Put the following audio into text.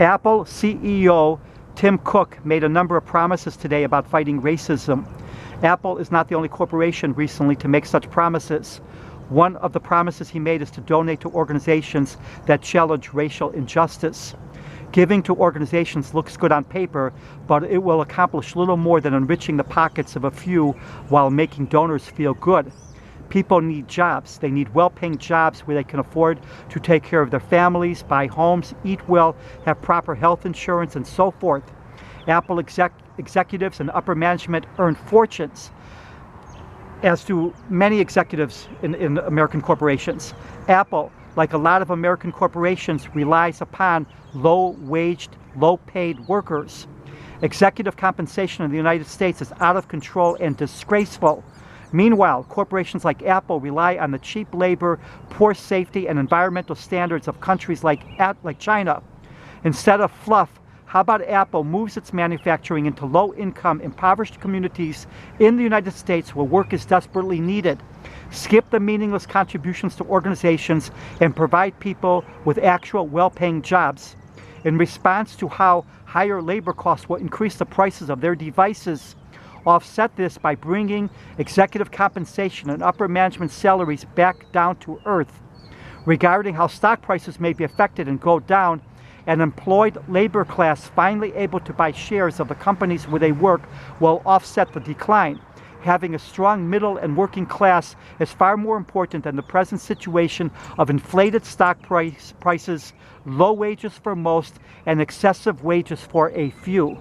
Apple CEO Tim Cook made a number of promises today about fighting racism. Apple is not the only corporation recently to make such promises. One of the promises he made is to donate to organizations that challenge racial injustice. Giving to organizations looks good on paper, but it will accomplish little more than enriching the pockets of a few while making donors feel good. People need jobs. They need well-paying jobs where they can afford to take care of their families, buy homes, eat well, have proper health insurance, and so forth. Apple executives and upper management earn fortunes, as do many executives in American corporations. Apple, like a lot of American corporations, relies upon low-waged, low-paid workers. Executive compensation in the United States is out of control and disgraceful. Meanwhile, corporations like Apple rely on the cheap labor, poor safety, and environmental standards of countries like China. Instead of fluff, how about Apple moves its manufacturing into low-income, impoverished communities in the United States where work is desperately needed? Skip the meaningless contributions to organizations and provide people with actual well-paying jobs. In response to how higher labor costs will increase the prices of their devices, offset this by bringing executive compensation and upper management salaries back down to earth. Regarding how stock prices may be affected and go down, an employed labor class finally able to buy shares of the companies where they work will offset the decline. Having a strong middle and working class is far more important than the present situation of inflated stock prices, low wages for most, and excessive wages for a few.